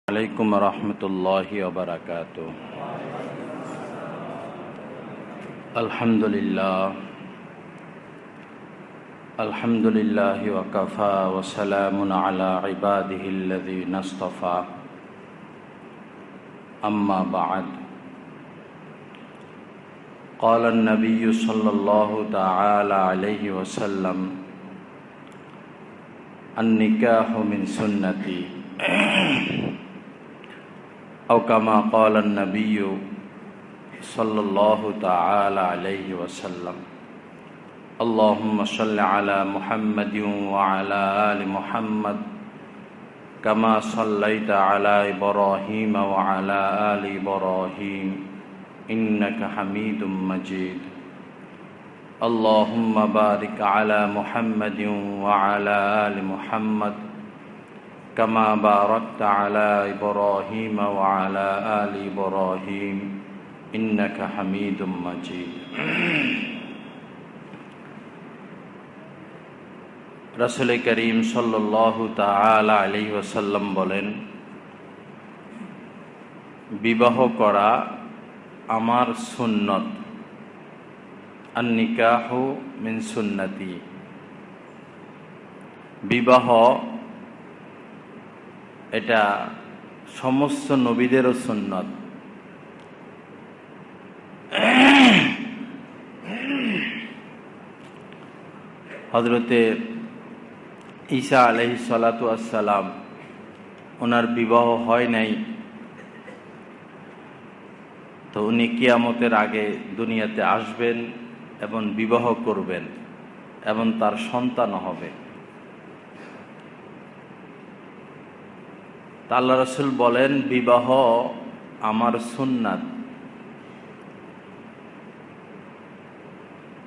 عليكم ورحمة الله وبركاته. الحمد لله وكفى وسلام على عباده الذين اصطفى. أما بعد، قال النبي صلى الله تعالى عليه وسلم: النكاح من سنتي، أو كما قال النبي صلى الله تعالى عليه وسلم. اللهم صل على محمد وعلى آل محمد كما صليت على إبراهيم وعلى آل إبراهيم إنك حميد مجيد. اللهم بارك على محمد وعلى آل محمد كما باركت على إبراهيم وعلى آل إبراهيم إنك حميد مجيد. রাসূল করিম সাল্লাল্লাহু তাআলা আলাইহি ওয়াসাল্লাম বলেন, বিবাহ করা আমার সুন্নত। আন-নিকাহু মিন সুন্নতি, বিবাহ এটা সমস্ত নবীদেরও সুন্নত। হযরতে ঈসা আলাইহিস সালাতু ওয়াস সালাম, ওনার বিবাহ হয় নাই, তো উনি কিয়ামতের আগে দুনিয়াতে আসবেন এবং বিবাহ করবেন এবং তার সন্তান হবে। আল্লাহ রাসূল বলেন, বিবাহ আমার সুন্নাত।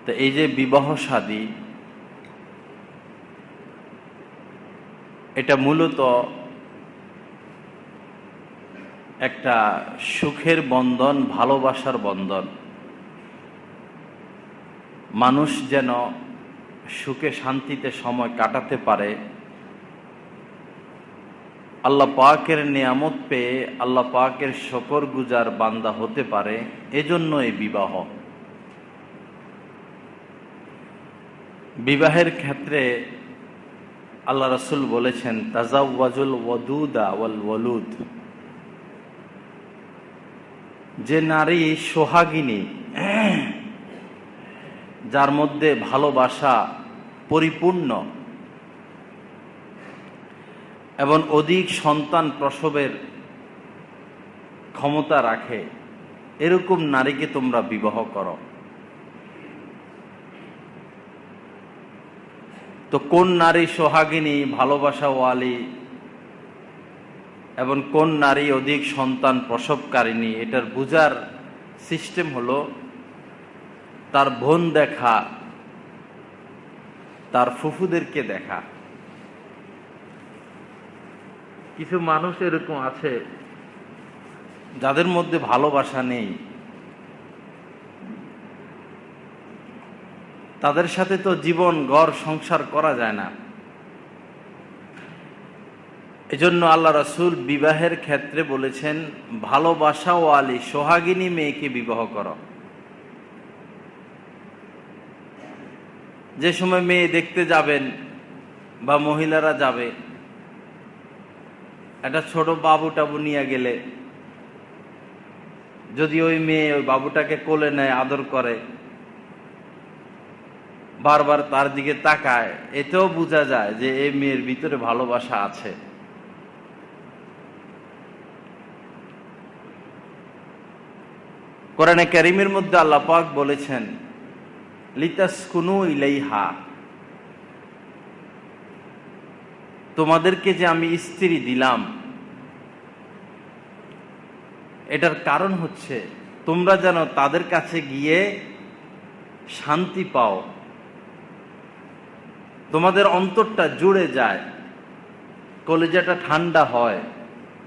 তো এই যে বিবাহ শাদী, এটা মূলত একটা সুখের বন্ধন, ভালোবাসার বন্ধন। মানুষ যেন সুখে শান্তিতে সময় কাটাতে পারে, আল্লাহ পাকের নিয়ামত পেয়ে আল্লাহ পাকের শুকরগুজার বান্দা হতে পারে, এজন্য এই বিবাহ। বিবাহের ক্ষেত্রে আল্লাহ রাসূল বলেছেন, তাজাওয়াজুল ওয়াদুদা ওয়াল ওয়ালুদ, যে নারী সোহাগিনী, যার মধ্যে ভালোবাসা পরিপূর্ণ এবং অধিক সন্তান প্রসবের ক্ষমতা রাখে, এরকম নারীকে তোমরা বিবাহ করো। তো কোন নারী সোহাগিনী, ভালোবাসাওয়ালী এবং কোন নারী অধিক সন্তান প্রসবকারিণী, এটার বুঝার সিস্টেম হলো তার বোন দেখা, তার ফুফুদেরকে দেখা। কিছু মানুষ এরকম আছে যাদের মধ্যে ভালোবাসা নেই, তাদের সাথে তো জীবন ঘর সংসার করা যায় না। এজন্য আল্লাহ রাসূল বিবাহের ক্ষেত্রে বলেছেন, ভালোবাসাওয়ালী সোহাগিনী মেয়েকে বিবাহ করো। যে সময় মেয়ে দেখতে যাবেন বা মহিলারা যাবে, একটা ছোট বাবু টাবু নিয়ে গেলে যদি ওই মেয়ে ওই বাবুটাকে কোলে নেয়, আদর করে, বারবার তার দিকে তাকায়, এতেও বোঝা যায় যে এই মেয়ের ভিতরে ভালোবাসা আছে। কোরআনে কারীমের মধ্যে আল্লাহ পাক বলেছেন, লিতাসকুনু ইলাইহা, তোমাদেরকে যে আমি স্ত্রী দিলাম, এটার কারণ হচ্ছে তোমরা যেন তাদের কাছে গিয়ে শান্তি পাও, তোমাদের অন্তরটা জুড়ে যায়, কলিজাটা ঠান্ডা হয়,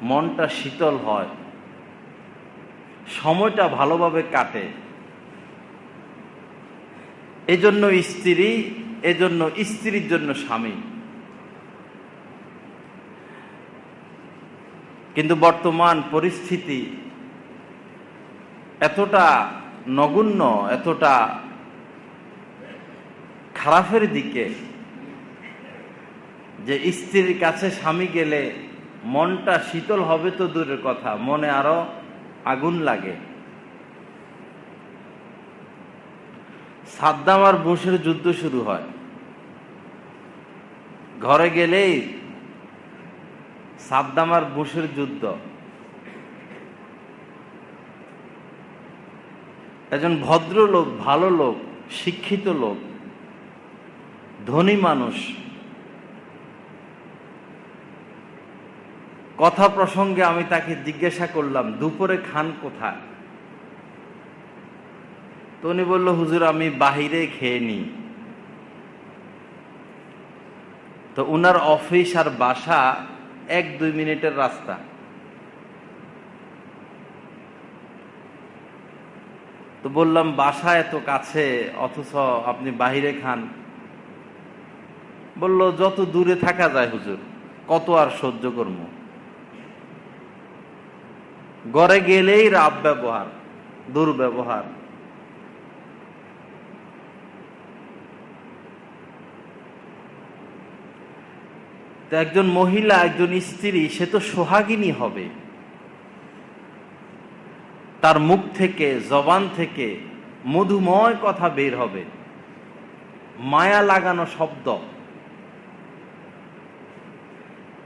মনটা শীতল হয়, সময়টা ভালোভাবে কাটে। এজন্য স্ত্রী, এজন্য স্ত্রীর জন্য স্বামী। কিন্তু বর্তমান পরিস্থিতি এতটা নগণ্য, এতটা খারাপের দিকে যে স্ত্রীর কাছে স্বামী গেলে মনটা শীতল হবে তো দূরের কথা, মনে আরো আগুন লাগে। সাদ্দাম আর বুশের যুদ্ধ শুরু হয়, ঘরে গেলেই সাদ্দাম আর বুশের যুদ্ধ। একজন ভদ্রলোক, ভালো লোক, শিক্ষিত লোক, ধনী মানুষ, কথা প্রসঙ্গে আমি তাকে জিজ্ঞাসা করলাম, দুপুরে খান কোথায়? তো উনি বলল, হুজুর আমি বাহিরে খেয়ে নিই। তো উনার অফিস আর বাসা 1-2 মিনিটের রাস্তা। তো বললাম, বাসা এত কাছে অথচ আপনি বাহিরে খান? বলল, যত দূরে থাকা যায় হুজুর, কত আর সহ্য করব। ঘরে গেলেই রাব ব্যবহার, দুর্ব্যবহার। তো একজন মহিলা, একজন স্ত্রী, সে তো সোহাগিনী হবে, তার মুখ থেকে, জবান থেকে মধুময় কথা বের হবে, মায়া লাগানো শব্দ।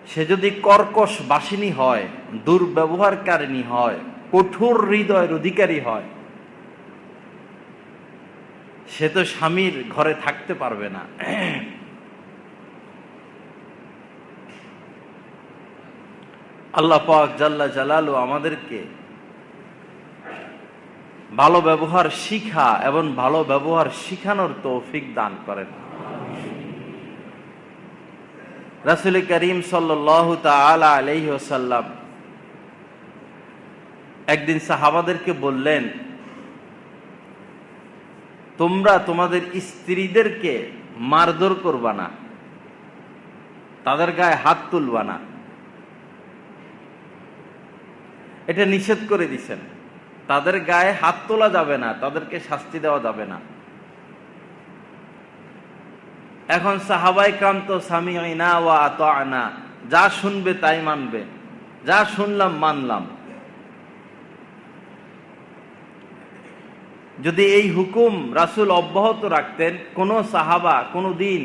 সে যদি কর্কশ বাসিনী হয়, দুর্ব্যবহারকারিণী হয়, কঠোর হৃদয়ের অধিকারী হয়, সে তো স্বামীর ঘরে থাকতে পারবে না। আল্লাহ পাক জাল্লা জালালু আমাদেরকে ভালো ব্যবহার শিখা এবং ভালো ব্যবহার শিখানোর তৌফিক দান করেন। রাসূল করিম সাল্লাল্লাহু তাআলা আলাইহি ওয়াসাল্লাম একদিন সাহাবাদেরকে বললেন, তোমরা তোমাদের স্ত্রীদেরকে মারধর করবা না, তাদের গায়ে হাত তুলবা না, এটা নিষেধ করে দিছেন। তাদের গায়ে হাত তোলা যাবে না, তাদেরকে শাস্তি দেওয়া যাবে না। এখন সাহাবায়ে কেরাম তো সামি'না ওয়া আতা'না, যা শুনবে তাই মানবে, যা শুনলাম মানলাম। যদি এই হুকুম রাসূল অব্যাহত রাখতেন, কোন সাহাবা কোনো দিন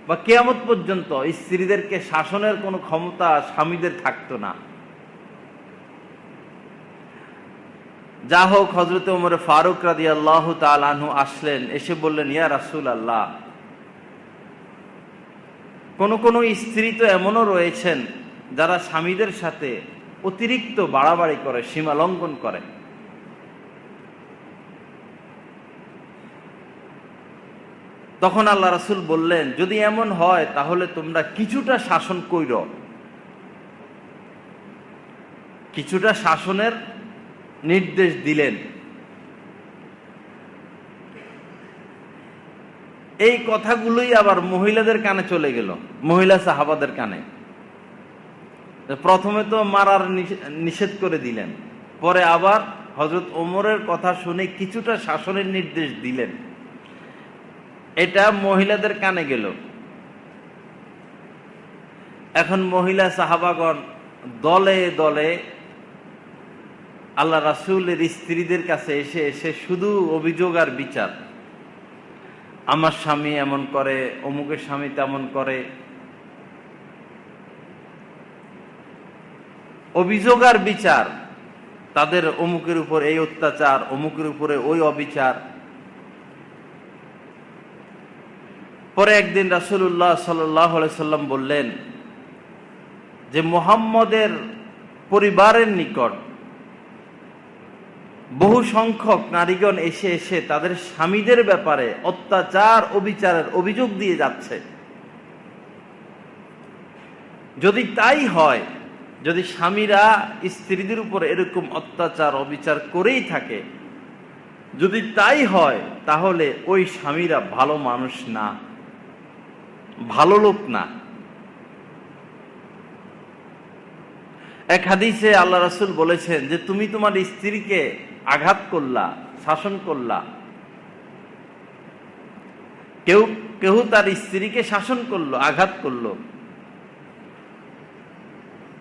বা কিয়ামত পর্যন্ত স্ত্রীদেরকে শাসনের কোনো ক্ষমতা স্বামীদের থাকতো না। যা হোক, হযরত ওমর ফারুক রাদিয়াল্লাহু তাআলা আনহু আসলেন, এসে বললেন, ইয়া রাসূলুল্লাহ, কোন কোন স্ত্রী তো এমনও রয়েছেন যারা স্বামীদের সাথে অতিরিক্ত বাড়াবাড়ি করে, সীমা লঙ্ঘন করে। তখন আল্লাহ রাসূল বললেন, যদি এমন হয় তাহলে তোমরা কিছুটা শাসন কইরো। কিছুটা শাসনের নির্দেশ দিলেন। এই কথাগুলোই আবার মহিলাদের কানে চলে গেল, মহিলা সাহাবাদের কানে। প্রথমে তো মারার নিষেধ করে দিলেন, পরে আবার হযরত ওমরের কথা শুনে কিছুটা শাসনের নির্দেশ দিলেন। এটা মহিলাদের কানে গেল। এখন মহিলা সাহাবাগণ দলে দলে আল্লাহ রাসূলের স্ত্রীদের কাছে এসে এসে শুধু অভিযোগ আর বিচার। আমার স্বামী এমন করে, অমুকের স্বামী তেমন করে, অভিযোগ আর বিচার। তাদের অমুকের উপর এই অত্যাচার, অমুকের উপরে ওই অবিচার। পরে একদিন রাসূলুল্লাহ সাল্লাল্লাহু আলাইহি সাল্লাম বললেন যে, মুহাম্মদের পরিবারের নিকট বহু সংখ্যক নারীগণ এসে এসে তাদের স্বামীদের ব্যাপারে অত্যাচার, অবিচারের অভিযোগ দিয়ে যাচ্ছে। যদি তাই হয়, যদি স্বামীরা স্ত্রীদের উপর এরকম অত্যাচার, অবিচার করেই থাকে, যদি তাই হয়, তাহলে ওই স্বামীরা ভালো মানুষ না, ভালো লোক না। এক হাদিসে আল্লাহ রাসূল বলেছেন যে তুমি তোমার স্ত্রীকে আঘাত করলা, শাসন করলা। কেউ কেউ তার স্ত্রীকে শাসন করলো, আঘাত করলো,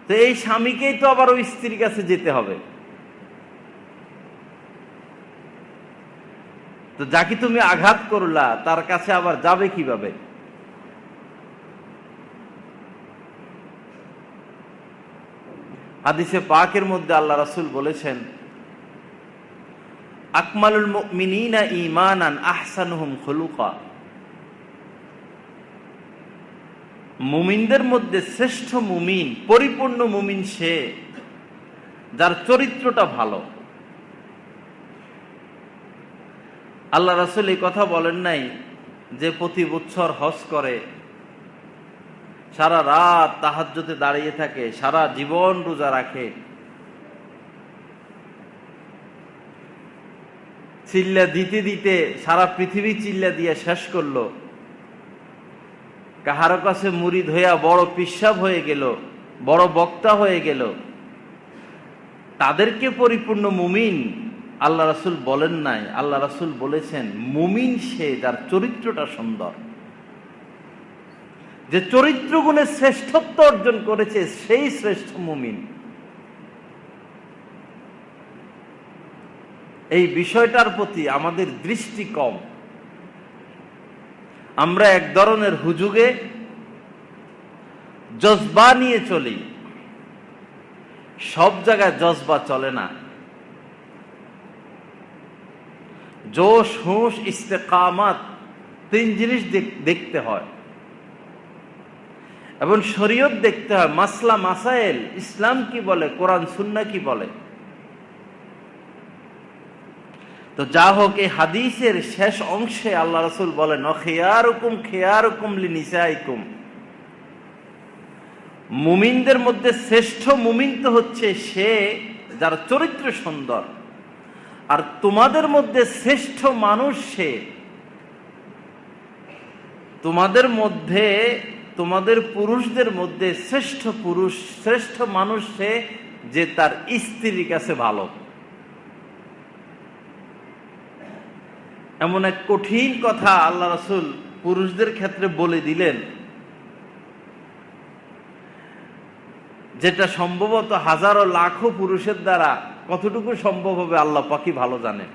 তো এই স্বামীকেই তো আবার ওই স্ত্রীর কাছে যেতে হবে। তো যাকে তুমি আঘাত করলা তার কাছে আবার যাবে কিভাবে? হাদিসে পাকের মধ্যে আল্লাহ রাসূল বলেছেন, আকমালুল মুমিনিনা ঈমানান আহসানুহুম খুলুকা। মুমিনদের মধ্যে শ্রেষ্ঠ মুমিন, পরিপূর্ণ মুমিন সে যার চরিত্রটা ভালো। আল্লাহ রাসূল এই কথা বলেন নাই যে প্রতি বছর হজ করে, সারা রাত তাহাজ্জুদে দাঁড়িয়ে থাকে, সারা জীবন রোজা রাখে, চিল্লা দিতে দিতে সারা পৃথিবী চিল্লা দিয়ে শেষ করলো, কাহারো কাছে মুরিদ হইয়া বড় পিশাব হয়ে গেল, বড় বক্তা হয়ে গেল, তাদেরকে পরিপূর্ণ মুমিন আল্লাহ রাসূল বলেন নাই। আল্লাহ রাসূল বলেছেন মুমিন সে যার চরিত্রটা সুন্দর, যে চরিত্র গুণে শ্রেষ্ঠত্ব অর্জন করেছে সেই শ্রেষ্ঠ মুমিন। এই বিষয়টার প্রতি আমাদের দৃষ্টি কম। আমরা এক ধরনের হুজুগে জজবা নিয়ে চলি, সব জায়গায় জজবা চলে না। জোশ, হুঁশ, ইস্তেকামাত, তিন জিনিস দেখতে হয় এবং শরীয়ত দেখতে হয়, মাসলা মাসাইল, ইসলাম কি বলে, কোরআন সুন্নাহ কি বলে। তো যা হোক, এই হাদিসের শেষ অংশে আল্লাহ রাসূল বলেন, খিয়ারুকুম খিয়ারুকুম লিনিসাইকুম। মুমিনদের মধ্যে শ্রেষ্ঠ মুমিন তো হচ্ছে সে যার চরিত্র সুন্দর, আর তোমাদের মধ্যে শ্রেষ্ঠ মানুষ সে, তোমাদের মধ্যে, তোমাদের পুরুষদের মধ্যে শ্রেষ্ঠ পুরুষ, শ্রেষ্ঠ মানুষ সে যে তার স্ত্রীর কাছে ভালো। এমন এক কঠিন কথা আল্লাহ রাসূল পুরুষদের ক্ষেত্রে বলে দিলেন, যেটা সম্ভবত হাজারো লাখো পুরুষের দ্বারা কতটুকু সম্ভব হবে আল্লাহ পাকই ভালো জানেন।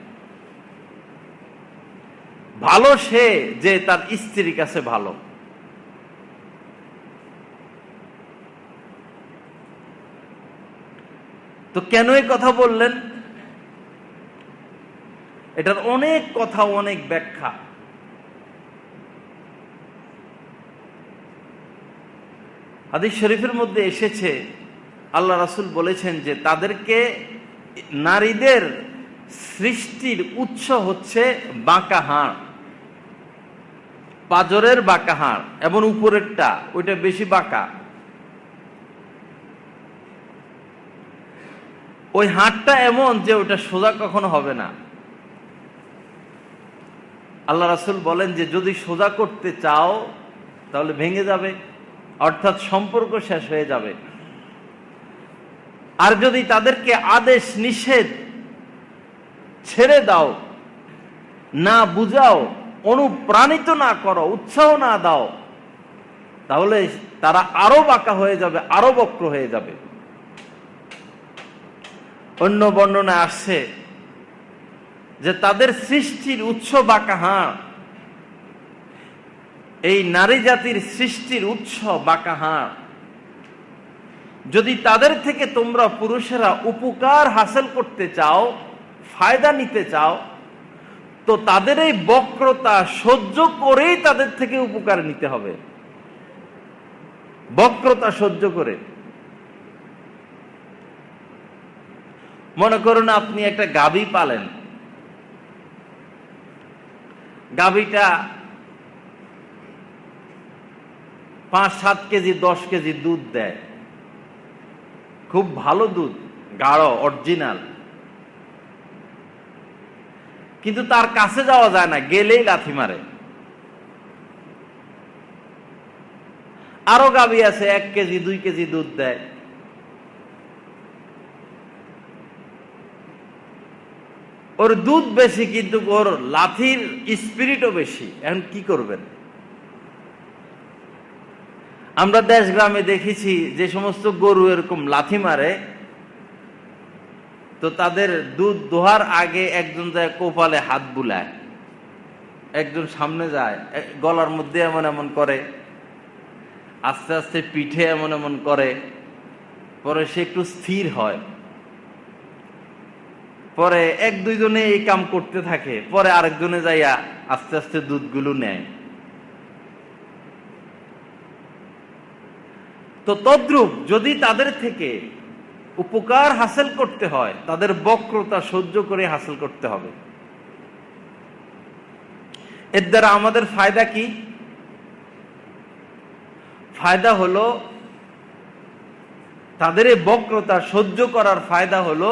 ভালো সে যে তার স্ত্রীর কাছে ভালো। তো কেন এই কথা বললেন? এটার অনেক কথা, অনেক ব্যাখ্যা। হাদিস শরীফের মধ্যে এসেছে, আল্লাহ রাসূল বলেছেন যে তাদেরকে, নারীদের সৃষ্টির উৎস হচ্ছে বাঁকা হাড়, পাজরের বাঁকা হাড়, এবং উপরেরটা ওইটা বেশি বাঁকা। ওই হাড়টা এমন যে ওটা সোজা কখনো হবে না। আল্লাহ রাসূল বলেন যে যদি সোজা করতে চাও তাহলে ভেঙে যাবে, অর্থাৎ সম্পর্ক শেষ হয়ে যাবে। আর যদি তাদেরকে আদেশ নিষেধ ছেড়ে দাও, না বুঝাও, অনুপ্রাণিত না করো, উৎসাহ না দাও, তাহলে তারা আরো বাঁকা হয়ে যাবে, আরো বক্র হয়ে যাবে। অন্য বর্ণনায় আসছে যে তাদের সৃষ্টির উৎস বাঁকা হাড়। এই নারী জাতির সৃষ্টির উৎস বাঁকা হাড়। যদি তাদের থেকে তোমরা পুরুষেরা উপকার হাসিল করতে চাও, ফায়দা নিতে চাও, তো তাদের এই বক্রতা সহ্য করেই তাদের থেকে উপকার নিতে হবে। বক্রতা সহ্য করে। মনে করুন আপনি একটা গাভী পালেন, গাভীটা 5-7 কেজি 10 কেজি দুধ দেয়, খুব ভালো দুধ, গাঢ়, অরিজিনাল, কিন্তু তার কাছে যাওয়া যায় না, গেলেই লাথি মারে। আরো গাভী আছে 1 কেজি 2 কেজি দুধ দেয়, ওর দুধ বেশি কিন্তু ওর লাথির স্পিরিটও বেশি। এখন কি করবেন? আমরা দেশ গ্রামে দেখেছি যে সমস্ত গরু এরকম লাথি মারে, তো তাদের দুধ দোহার আগে একজন যায় কপালে হাত বুলায়, একজন সামনে যায়, গলার মধ্যে এমন এমন করে, আস্তে আস্তে পিঠে এমন এমন করে, পরে সে একটু স্থির হয়, পরে এক দুইজনে এই কাম করতে থাকে, পরে আরেকজনে যাইয়া আস্তে আস্তে দুধগুলো নেয়। তো তদ্রূপ যদি তাদের থেকে উপকার হাসিল করতে হয়, তাদের বক্রতা সহ্য করে হাসিল করতে হবে। এর দ্বারা আমাদের ফায়দা কি? ফায়দা হলো, তাদের এই বক্রতা সহ্য করার ফায়দা হলো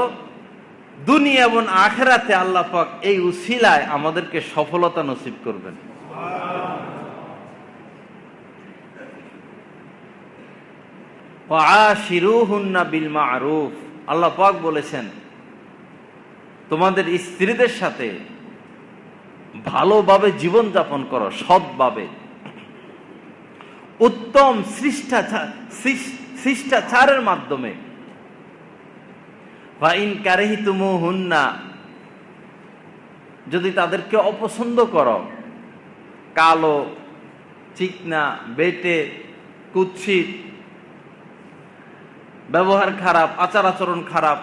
দুনিয়া এবং আখিরাতে আল্লাহ পাক এই উসিলায় আমাদেরকে সফলতা নসিব করবেন। ওয়াশিরুহুন্না বিল মা'রুফ, আল্লাহ পাক বলেছেন তোমাদের স্ত্রীদের সাথে ভালোভাবে জীবন যাপন করো, সৎভাবে, উত্তম শিষ্টাচারের মাধ্যমে। ফাইন কারিহিতুমুহুন্না, যদি তাদেরকে অপছন্দ করো, কালো, চিকনা, বেটে, কুৎসিত, ব্যবহার খারাপ, আচার আচরণ খারাপ,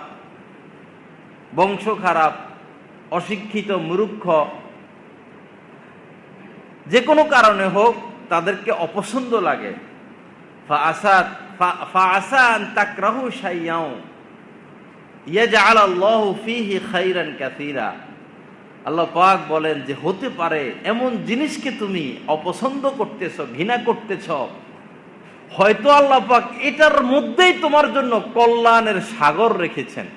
বংশ খারাপ, অশিক্ষিত, মূর্খ, যে কোনো কারণে হোক তাদেরকে অপছন্দ লাগে, ফাআসান তাকরাহু শাইয়াও ইয়াজআলাল্লাহু ফীহি খাইরান কাসীরা। আল্লাহ পাক বলেন যে হতে পারে এমন জিনিসকে তুমি অপছন্দ করতেছ, ঘৃণা করতেছ, হয়তো আল্লাহ পাক এটার মধ্যেই তোমার জন্য কল্যাণের সাগর রেখেছেন।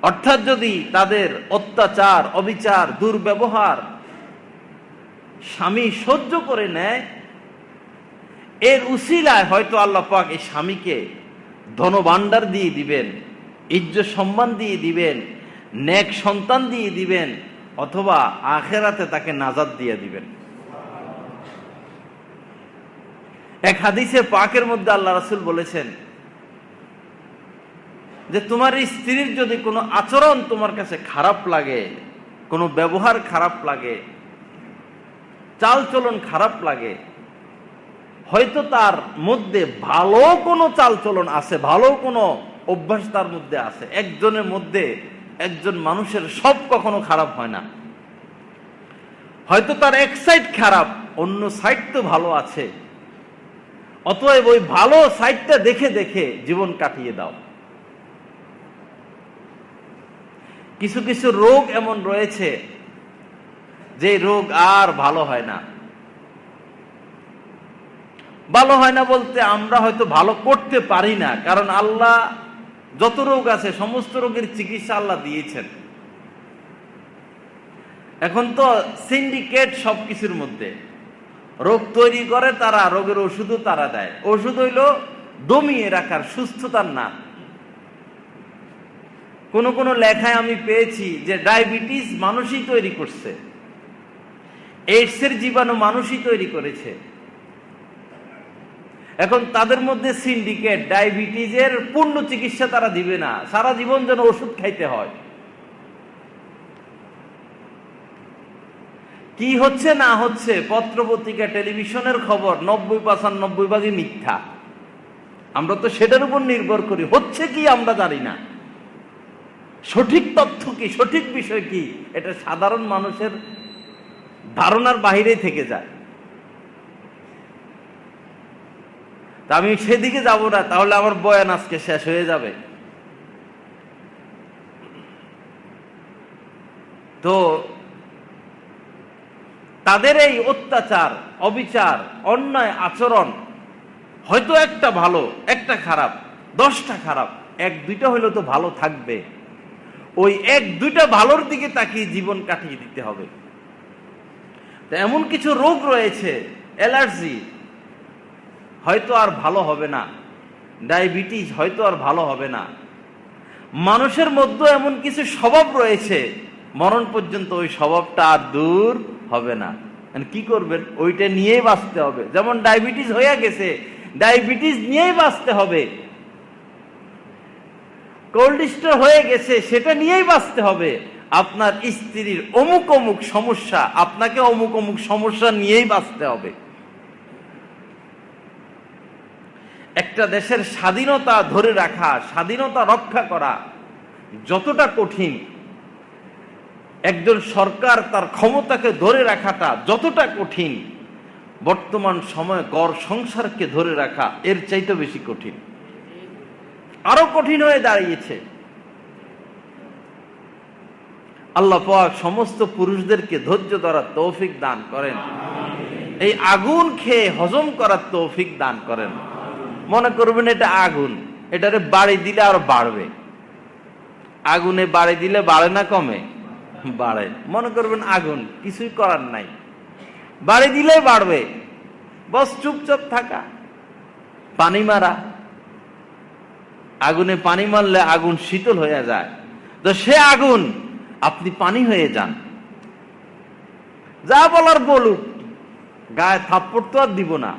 অর্থাৎ যদি তাদের অত্যাচার, অবিচার, দুর্ব্যবহার স্বামী সহ্য করে নেয়, এর উসিলায় হয়তো আল্লাহ পাক এই স্বামীকে ধনভাণ্ডার দিয়ে দিবেন, ইজ্জত সম্মান দিয়ে দিবেন, নেক সন্তান দিয়ে দিবেন, অথবা আখিরাতে তাকে নাজাত দিয়ে দিবেন। এক হাদিসে পাকের মধ্যে আল্লাহ রাসূল বলেছেন যে তোমার স্ত্রীর যদি কোনো আচরণ তোমার কাছে খারাপ লাগে, কোনো ব্যবহার খারাপ লাগে, চালচলন খারাপ লাগে, হয়তো তার মধ্যে ভালো কোনো চালচলন আছে, ভালো কোনো অভ্যাস তার মধ্যে আছে। একজনের মধ্যে, একজন মানুষের সব কখনো খারাপ হয় না, হয়তো তার এক সাইড খারাপ, অন্য সাইড তো ভালো আছে। অতএব ওই ভালো সাইডটা দেখে দেখে জীবন কাটিয়ে দাও। কিছু কিছু রোগ এমন রয়েছে যে রোগ আর ভালো হয় না। ভালো হয় না বলতে আমরা হয়তো ভালো করতে পারি না, কারণ আল্লাহ যত রোগ আছে সমস্ত রোগের চিকিৎসা আল্লাহ দিয়েছেন। এখন তো সিন্ডিকেট সবকিছুর মধ্যে, রোগ তৈরি করে তারা, রোগের ওষুধও তারা দেয়। ওষুধ হইল দমিয়ে রাখার, সুস্থতার না। কোন কোন লেখায় আমি পেয়েছি যে ডায়াবেটিস মানুষই তৈরি করছে, এইডসের জীবাণু মানুষই তৈরি করেছে। এখন তাদের মধ্যে সিন্ডিকেট, ডায়াবেটিসের পূর্ণ চিকিৎসা তারা দিবে না, সারা জীবন যেন ওষুধ খাইতে হয়। কি হচ্ছে না হচ্ছে পত্রপত্রিকা, টেলিভিশনের খবর 90-95 ভাগই মিথ্যা। আমরা তো সেটার উপর নির্ভর করি, হচ্ছে কি আমরা জানি না, সঠিক তথ্য কি, সঠিক বিষয় কি, এটা সাধারণ মানুষের ধারণার বাহিরেই থেকে যায়। তা আমি সেদিকে যাব না, তাহলে আমার বয়ান আজকে শেষ হয়ে যাবে। তো তাদের এই অত্যাচার, অবিচার, অন্যায় আচরণ, হয়তো একটা ভালো, একটা খারাপ, 10টা খারাপ, 1-2টা হইলে তো ভালো থাকবে। ওই 1-2টা ভালোর দিকে তাকিয়ে জীবন কাটিয়ে দিতে হবে। তো এমন কিছু রোগ রয়েছে, অ্যালার্জি হয়তো আর ভালো হবে না, ডায়াবেটিস হয়তো আর ভালো হবে না, মানুষের মধ্যে এমন কিছু স্বভাব রয়েছে, মরণ পর্যন্ত ওই স্বভাবটা আর দূর হবে না। কি করবেন? ওইটা নিয়েই বাঁচতে হবে। যেমন ডায়াবেটিস হয়ে গেছে, ডায়াবেটিস নিয়েই বাঁচতে হবে। কোল্ড স্টোর হয়ে গেছে, সেটা নিয়েই বাঁচতে হবে। আপনার স্ত্রীর অমুক অমুক সমস্যা, আপনাকে অমুক অমুক সমস্যা নিয়েই বাঁচতে হবে। একটা দেশের স্বাধীনতা ধরে রাখা, স্বাধীনতা রক্ষা করা যতটা কঠিন, একজন সরকার তার ক্ষমতাকে ধরে রাখাটা যতটা কঠিন, বর্তমান সময়ে গড় সংসারকে ধরে রাখা এর চাইতে বেশি কঠিন, আরো কঠিন হয়ে দাঁড়িয়েছে। আল্লাহ পাক সমস্ত পুরুষদেরকে ধৈর্য ধরার তৌফিক দান করেন, এই আগুন খেয়ে হজম করার তৌফিক দান করেন। মনে করবেন এটা আগুন, এটারে বাড়ি দিলে আর বাড়বে। আগুনে বাড়ি দিলে বাড়ে না কমে? বাড়ে। মনে করবেন আগুন, কিছুই করার নাই, বাড়ি দিলে বাড়বে। বস চুপচাপ থাকা, পানি মারা। আগুনে পানি মারলে আগুন শীতল হয়ে যায়, তো সে আগুন আপনি পানি হয়ে যান। যা বলার বলুক, গায়ে থাপ্পড় তো আর দিব না,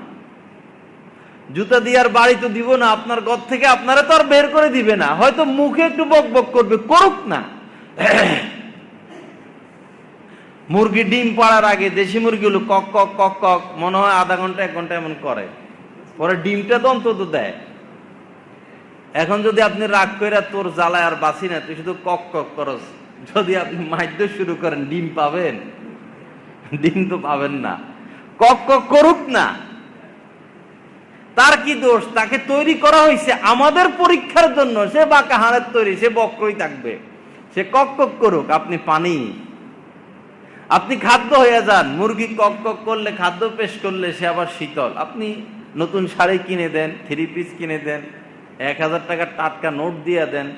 জুতা দিয়ে আর বাড়ি তো দিব না, আপনার ঘর থেকে আপনারা তো আর বের করে দিবে না। হয়তো মুখে একটু বক বক করবে, করুক না। মুরগি ডিম পাড়ার আগে দেশি মুরগিগুলো কক কক কক কক মনে হয় আধা ঘন্টা 1 ঘন্টা এমন করে, পরে ডিমটা তো অন্তত দেয়। এখন যদি আপনি রাগ করে তোর জ্বালায় আর বাঁচি না, তুই শুধু কক কক করস, যদি আপনি মাইদ্য শুরু করেন, ডিম পাবেন? ডিম তো পাবেন না। কক কক করুক না, তার কি দোষ? তাকে তৈরি করা হয়েছে আমাদের পরীক্ষার জন্য। সে বাঁকা হাড়ের তৈরি, সে বক্রই থাকবে, সে কক কক করুক। আপনি পানি, আপনি খাদ্য হয়ে যান। মুরগি কক কক করলে, খাদ্য পেশ করলে সে আবার শীতল। আপনি নতুন শাড়ি কিনে দেন, 3 পিস কিনে দেন, 1000 টাকার টাটকা নোট দিয়ে দেন।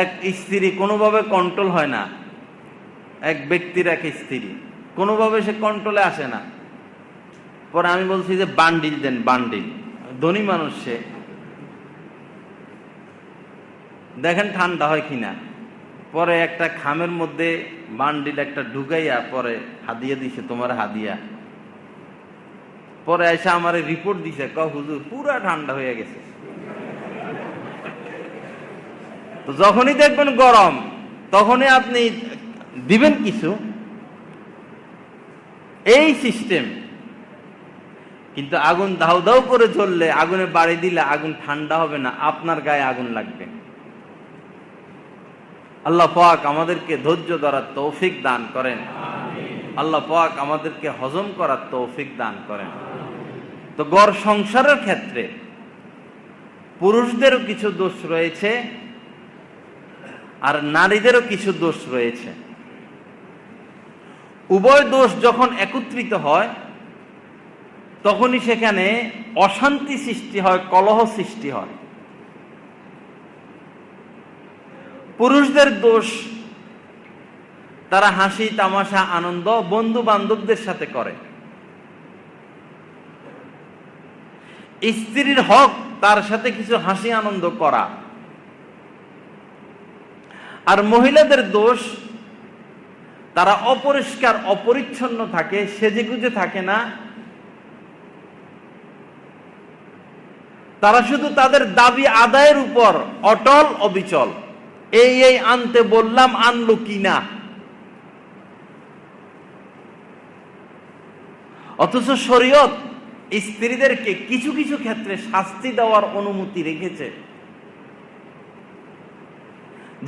এক স্ত্রী কোনোভাবে কন্ট্রোল হয় না, এক ব্যক্তির এক স্ত্রী কোনোভাবে সে কন্ট্রোলে আসে না। পরে আমি বলছি যে বান্ডিল দেন, বান্ডিল। ধনী মানুষ সে, দেখেন ঠান্ডা হয় কিনা। পরে একটা খামের মধ্যে বান্ডিল একটা ঢুকাইয়া পরে হাদিয়া দিছে, তোমার হাদিয়া। পরে এসে আমার রিপোর্ট দিছে, হুজুর পুরা ঠান্ডা হয়ে গেছে। তো যখনই দেখবেন গরম, তখনই আপনি দিবেন কিছু, এই সিস্টেম। কিন্তু আগুন দাউ দাউ করে জ্বললে, আগুনে বাড়ি দিলে আগুন ঠান্ডা হবে না, আপনার গায়ে আগুন লাগবে। আল্লাহ পাক আমাদেরকে ধৈর্য ধরার তৌফিক দান করেন, আল্লাহ পাক আমাদেরকে হজম করার তৌফিক দান করেন। তো গড় সংসারের ক্ষেত্রে পুরুষদেরও কিছু দোষ রয়েছে, আর নারীদেরও কিছু দোষ রয়েছে। উভয় দোষ যখন একত্রিত হয়, তখনই সেখানে অশান্তি সৃষ্টি হয়, কলহ সৃষ্টি হয়। পুরুষদের দোষ, তারা হাসি তামাশা আনন্দ বন্ধু বান্ধবদের সাথে করে। স্ত্রীর হক তার সাথে কিছু হাসি আনন্দ করা। আর মহিলাদের দোষ, তারা অপরিষ্কার অপরিচ্ছন্ন থাকে, সেজেগুজে থাকে না। তারা শুধু তাদের দাবি আদায়ের উপর অটল অবিচল। এই আনতে বললাম, আনলো কিনা। অথচ শরীয়ত স্ত্রীদেরকে কিছু কিছু ক্ষেত্রে শাস্তি দেওয়ার অনুমতি রেখেছে।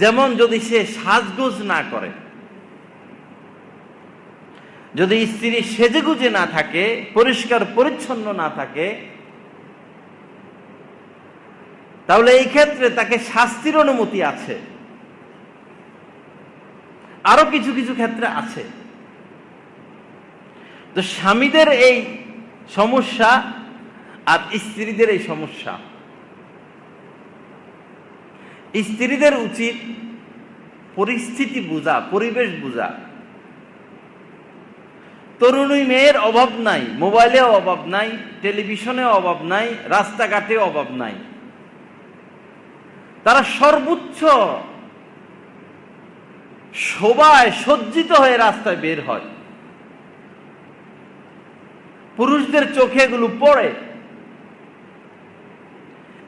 যেমন যদি সে সাজগোজ না করে, যদি স্ত্রী সেজেগুজে না থাকে, পরিষ্কার পরিচ্ছন্ন না থাকে, তাহলে এই ক্ষেত্রে তাকে শাস্তির অনুমতি আছে। আরো কিছু কিছু ক্ষেত্রে আছে। তো স্বামীদের এই সমস্যা আর স্ত্রীদের এই সমস্যা, স্ত্রীদের উচিত পরিস্থিতি বুঝা, পরিবেশ বুঝা। তরুণী মেয়ের অভাব নাই, মোবাইলেও অভাব নাই, টেলিভিশনেও অভাব নাই, রাস্তাঘাটেও অভাব নাই। তারা সর্বোচ্চ শোভায় সজ্জিত হয়ে রাস্তায় বের হয়। পুরুষদের চোখে এগুলো পড়ে।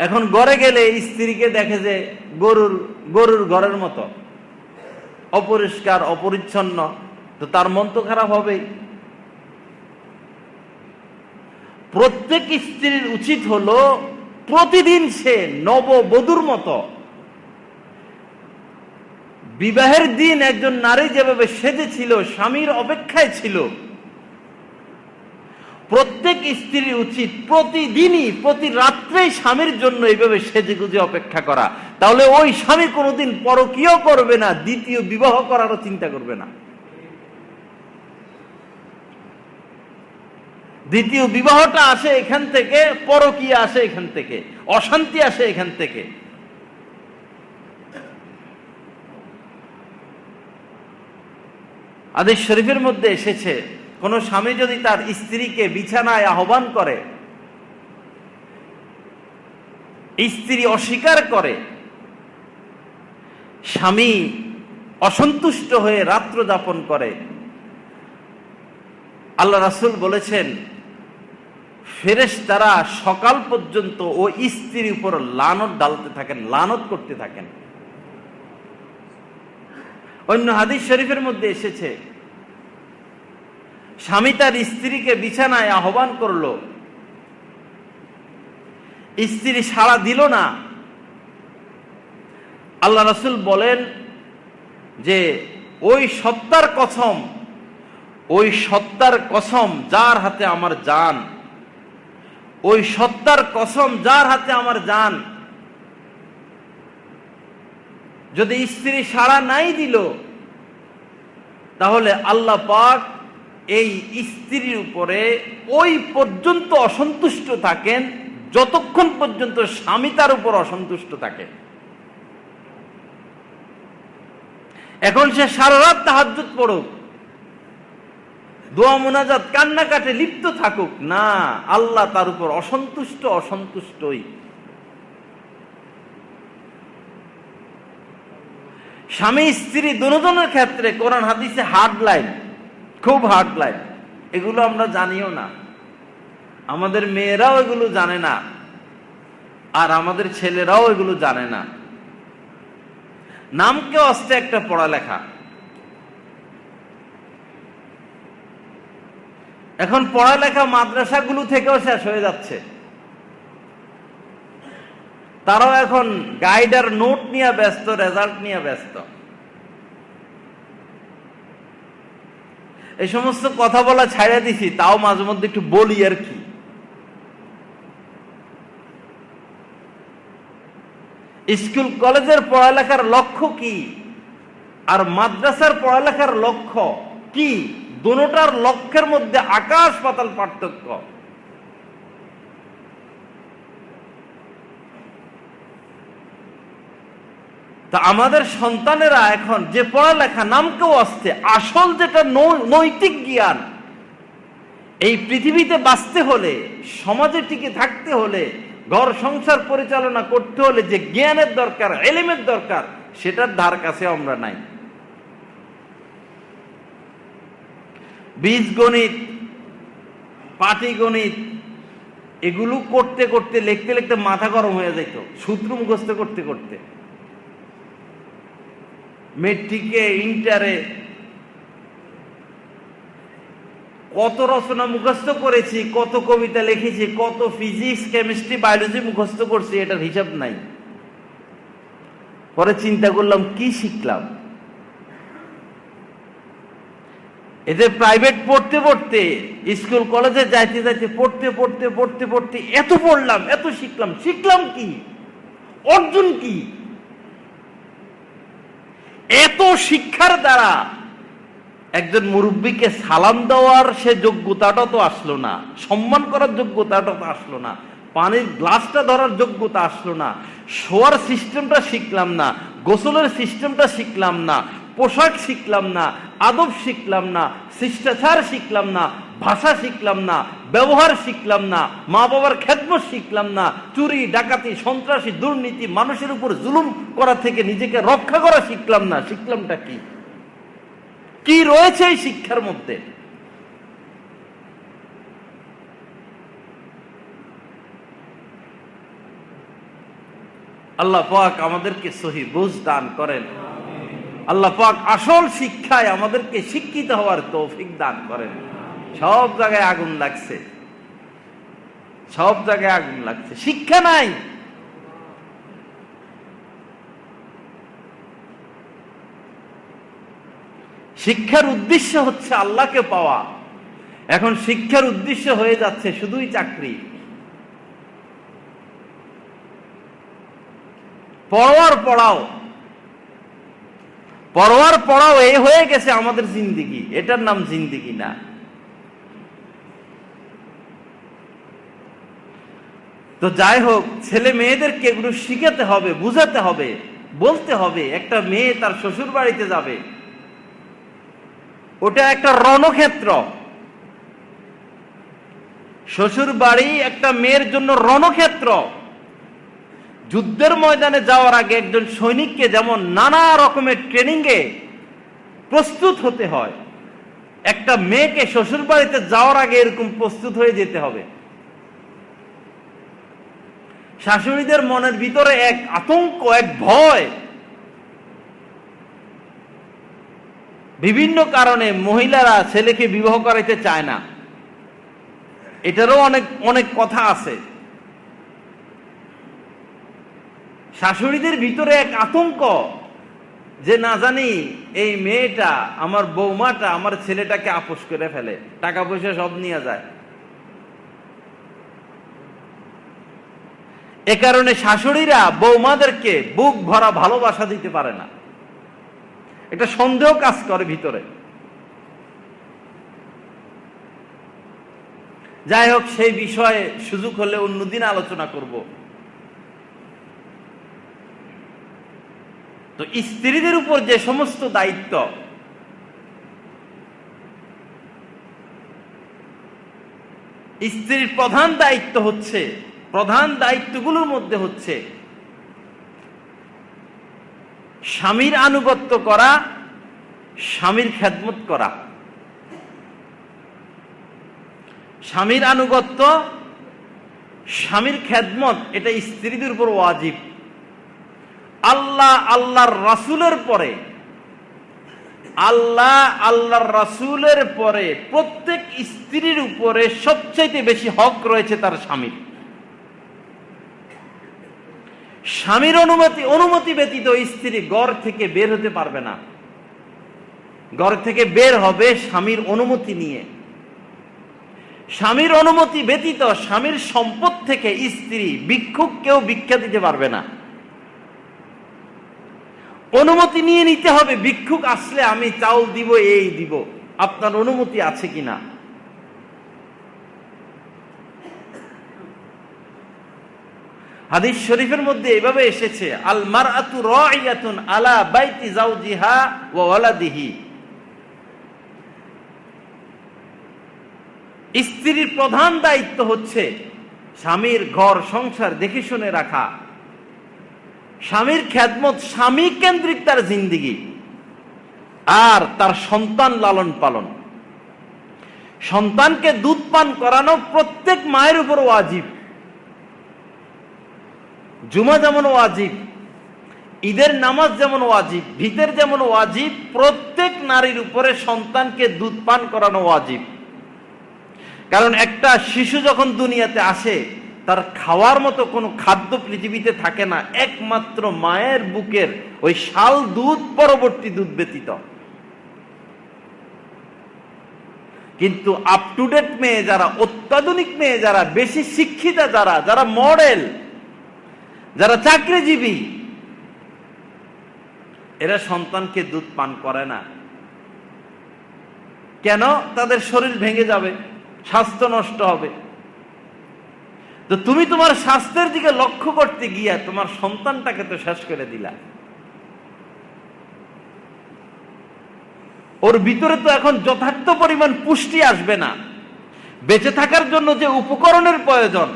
এখন ঘরে গেলে স্ত্রীকে দেখে যে গরুর ঘরের মতো অপরিষ্কার অপরিচ্ছন্ন, তো তার মন তো খারাপ হবেই। প্রত্যেক স্ত্রীর উচিত হলো প্রতিদিন সে নববধূর মতো, বিবাহের দিন একজন নারী যেভাবে সেজেছিল, স্বামীর অপেক্ষায় ছিল, প্রত্যেক স্ত্রীর উচিত প্রতিদিনই প্রতি রাত্রেই স্বামীর জন্য এইভাবে সেজে গুজে অপেক্ষা করা। তাহলে ওই স্বামী কোনোদিন পরকীয়া করবে না, দ্বিতীয় বিবাহ করারও চিন্তা করবে না। দ্বিতীয় বিবাহটা আসে এখান থেকে, পরকীয়া আসে এখান থেকে, অশান্তি আসে এখান থেকে। হাদিস শরীফের মধ্যে এসেছে, কোন স্বামী যদি তার স্ত্রীকে বিছানায় আহ্বান করে, স্ত্রী অস্বীকার করে, স্বামী অসন্তুষ্ট হয়ে রাত্র যাপন করে, আল্লাহ রাসূল বলেছেন ফেরেশতারা সকাল পর্যন্ত ওই স্ত্রীর উপর লানত ডালতে থাকেন, লানত করতে থাকেন। অন্য হাদিস শরীফের মধ্যে এসেছে, স্বামী তার স্ত্রীকে বিছানায় আহ্বান করলো, স্ত্রী সাড়া দিল না। আল্লাহ রাসূল বলেন যে ওই সত্তার কসম, ওই সত্তার কসম যার হাতে আমার জান, ওই সত্তার কসম যার হাতে আমার জান, যদি স্ত্রী সাড়া নাই দিল, তাহলে আল্লাহ পাক এই স্ত্রীর উপরে ওই পর্যন্ত অসন্তুষ্ট থাকেন যতক্ষণ পর্যন্ত স্বামী তার উপর অসন্তুষ্ট থাকে। এখন সে সারা রাত তাহাজ্জুদ পড়ুক, দোয়া মুনাজাত কান্নাকাটে লিপ্ত থাকুক না, আল্লাহ তার উপর অসন্তুষ্টই। স্বামী স্ত্রী দুজনের ক্ষেত্রে কোরআন হাদিসে হার্ড লাইন, খুব হার্ড লাইন। এগুলো আমরা জানিও না, আমাদের মেয়েরাও এগুলো জানে না, আর আমাদের ছেলেরাও এগুলো জানে না। নামকে অস্তে একটা পড়ালেখা। এখন পড়ালেখা মাদ্রাসাগুলো থেকেও শেষ হয়ে যাচ্ছে। তারাও এখন গাইড আর নোট নিয়ে ব্যস্ত, রেজাল্ট নিয়ে ব্যস্ত। এই সমস্ত কথা বলা ছাড়া দিছি, তাও মাঝে মধ্যে একটু বলি আর কি। স্কুল কলেজের পড়ালেখার লক্ষ্য কি আর মাদ্রাসার পড়ালেখার লক্ষ্য কি, দুটোটার লক্ষ্যের মধ্যে আকাশ পাতাল পার্থক্য। তা আমাদের সন্তানেরা এখন যে পড়ালেখা নামকেও আসছে, আসল যেটা নৈতিক জ্ঞান, এই পৃথিবীতে বাঁচতে হলে, সমাজে টিকে থাকতে হলে, ঘর সংসার পরিচালনা করতে হলে যে জ্ঞানের দরকার, এলেমের দরকার, সেটার ধার কাছে আমরা নাই। বীজগণিত, পাটিগণিত এগুলো করতে করতে, লিখতে লিখতে মাথা গরম হয়ে যেত, সূত্র মুখস্থ করতে করতে। মেট্রিকে, ইন্টারে কত রচনা মুখস্থ করেছি, কত কবিতা লিখেছি, কত ফিজিক্স, কেমিস্ট্রি, বায়োলজি মুখস্থ করছি, এটার হিসাব নাই। পরে চিন্তা করলাম কি শিখলাম। এদের প্রাইভেট পড়তে পড়তে, স্কুল কলেজে যাইতে যাইতে, পড়তে পড়তে পড়তে পড়তে এত পড়লাম, এত শিখলাম, শিখলাম কি, অর্জন কি? এত শিক্ষার দ্বারা একজন মুরব্বীকে সালাম দেওয়ার সে যোগ্যতাটা তো আসলো না, সম্মান করার যোগ্যতাটা তো আসলো না, পানির গ্লাসটা ধরার যোগ্যতা আসলো না, শোয়ার সিস্টেমটা শিখলাম না, গোসলের সিস্টেমটা শিখলাম না, পোশাক শিখলাম না, আদব শিখলাম না, শিষ্টাচার শিখলাম না, ভাষা শিখলাম না, ব্যবহার শিখলাম না, মা বাবার খেদমত শিখলাম না, চুরি ডাকাতি সন্ত্রাসী দুর্নীতি মানুষের উপর জুলুম করা থেকে নিজেকে রক্ষা করা শিখলাম না, শিখলামটা কি? কি রয়েছে এই শিক্ষার মধ্যে? আল্লাহ পাক আমাদেরকে সহি বুঝ দান করেন। আল্লাহ পাক আসল শিক্ষায় আমাদেরকে শিক্ষিত হওয়ার তৌফিক দান করেন। সব জায়গায় আগুন লাগছে, সব জায়গায় আগুন লাগছে, শিক্ষা নাই। শিক্ষার উদ্দেশ্য হচ্ছে আল্লাহকে পাওয়া, এখন শিক্ষার উদ্দেশ্য হয়ে যাচ্ছে শুধুই চাকরি। পড়ার পড়াও, পড়ার পড়াও এ হয়ে গেছে আমাদের জিন্দিগি। এটার নাম জিন্দিগি না। তো যাই হোক, ছেলে মেয়েদেরকে এগুলো শিখাতে হবে, বুঝাতে হবে, বলতে হবে। একটা মেয়ে তার শ্বশুর বাড়িতে যাবে, ওটা একটা রণক্ষেত্র। শ্বশুর বাড়ি একটা মেয়ের জন্য রণক্ষেত্র। যুদ্ধের ময়দানে যাওয়ার আগে একজন সৈনিককে যেমন নানা রকমের ট্রেনিং এ প্রস্তুত হতে হয়, একটা মেয়েকে শ্বশুর বাড়িতে যাওয়ার আগে এরকম প্রস্তুত হয়ে যেতে হবে। শাশুড়িদের মনের ভিতরে এক আতঙ্ক, এক ভয়। বিভিন্ন কারণে মহিলারা ছেলেকে বিবাহ করাইতে চায় না। এটারও অনেক অনেক কথা আছে। শাশুড়িদের ভিতরে এক আতঙ্ক যে না জানি এই মেয়েটা, আমার বৌমাটা আমার ছেলেটাকে আপোস করে ফেলে, টাকা পয়সা সব নিয়ে যায়। এ কারণে শাশুড়িরা বৌমাদেরকে বুক ভরা ভালোবাসা দিতে পারে না। এটা সন্দেহ কাজ করে ভিতরে। যাই হোক, সেই বিষয়ে সুযোগ হলে অন্যদিন আলোচনা করব। তো স্ত্রীদের উপর যে সমস্ত দায়িত্ব, স্ত্রীর প্রধান দায়িত্ব হচ্ছে, প্রধান দায়িত্বগুলোর মধ্যে হচ্ছে স্বামীর আনুগত্য করা, স্বামীর খেদমত করা। স্বামীর আনুগত্য, স্বামীর খেদমত, এটা স্ত্রীদের উপর ওয়াজিব। আল্লাহ আল্লাহর রাসূলের পরে, আল্লাহ আল্লাহর রাসূলের পরে প্রত্যেক স্ত্রীর উপরে সবচাইতে বেশি হক রয়েছে তার স্বামীর। স্বামীর অনুমতি ব্যতীত স্ত্রী ঘর থেকে বের হতে পারবে না। ঘর থেকে বের হবে স্বামীর অনুমতি নিয়ে। স্বামীর অনুমতি ব্যতীত স্বামীর সম্পদ থেকে স্ত্রী ভিক্ষুককেও ভিক্ষা দিতে পারবে না। অনুমতি নিয়ে নিতে হবে, ভিক্ষুক আসলে আমি চাউল দিব, এই দিব, আপনার অনুমতি আছে কিনা। হাদিস শরীফের মধ্যে এভাবে এসেছে, আল মারআতু রাইয়াতুন আলা বাইতি যাওজিহা ওয়া ওয়ালাদিহি। স্ত্রীর প্রধান দায়িত্ব হচ্ছে স্বামীর ঘর সংসার দেখে শুনে রাখা, স্বামীর খেদমত, স্বামী কেন্দ্রিক তার জিন্দিগি, আর তার সন্তান লালন পালন। সন্তানকে দুধ পান করানো প্রত্যেক মায়ের উপর ওয়াজিব। জুমা যেমন ওয়াজিব, ঈদের নামাজ যেমন ওয়াজিব, ভিতের যেমন ওয়াজিব, প্রত্যেক নারীর উপরে সন্তানকে দুধ পান করানো ওয়াজিব। কারণ একটা শিশু যখন দুনিয়াতে আসে, তার খাওয়ার মতো কোনো খাদ্য পৃথিবীতে থাকে না, একমাত্র মায়ের বুকের ওই শাল দুধ, পরবর্তী দুধ ব্যতীত। কিন্তু আপ টু ডেট মেয়ে যারা, অত্যাধুনিক মেয়ে যারা, বেশি শিক্ষিতা যারা, যারা মডেল, যারা চাকরিজীবী, এরা সন্তানকে দুধ পান করে না। কেন? তাদের শরীর ভেঙে যাবে, স্বাস্থ্য নষ্ট হবে। তো তুমি তোমার স্বাস্থ্যের দিকে লক্ষ্য করতে গিয়া তোমার সন্তানটাকে তো শেষ করে দিলা। ওর ভিতরে তো এখন যথার্থ পরিমাণ পুষ্টি আসবে না। বেঁচে থাকার জন্য যে উপকরণের প্রয়োজন,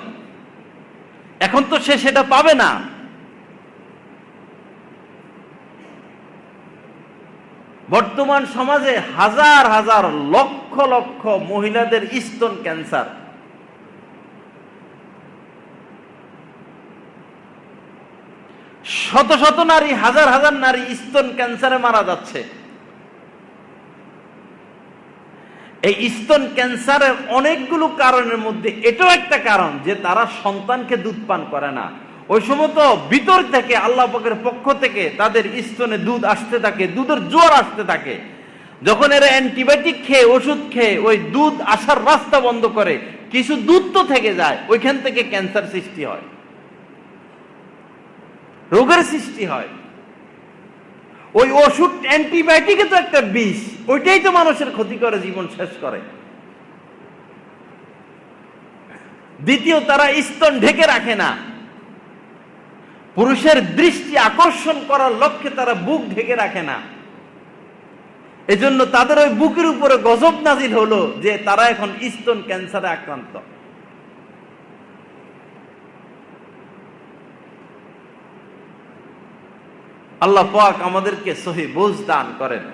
এখন তো সে সেটা পাবে না। বর্তমান সমাজে হাজার হাজার লক্ষ লক্ষ মহিলাদের স্তন ক্যান্সার। শত শত নারী, হাজার হাজার নারী স্তন ক্যান্সারে মারা যাচ্ছে। এই স্তন ক্যান্সারের অনেকগুলো কারণের মধ্যে এটাও একটা কারণ যে তারা সন্তানকে দুধ পান করে না। ওই সময় তো ভিতর থেকে আল্লাহ পাকের পক্ষ থেকে তাদের স্তনে দুধ আসতে থাকে, দুধের জোয়ার আসতে থাকে। যখন এরা অ্যান্টিবায়োটিক খেয়ে, ওষুধ খেয়ে ওই দুধ আসার রাস্তা বন্ধ করে, কিছু দুধ তো থেকে যায়, ওইখান থেকে ক্যান্সার সৃষ্টি হয়, রোগের সৃষ্টি হয়। ওই ওষুধ অ্যান্টিবায়োটিকে তো একটা বিষ, ওইটাই তো মানুষের ক্ষতি করে, জীবন শেষ করে। দ্বিতীয়, তারা স্তন ঢেকে রাখে না। পুরুষের দৃষ্টি আকর্ষণ করার লক্ষ্যে তারা বুক ঢেকে রাখে না। এজন্য তাদের ওই বুকের উপরে গজব নাজিল হলো যে তারা এখন স্তন ক্যান্সারে আক্রান্ত। আল্লাহ পাক আমাদেরকে সহি বুঝ দান করেন।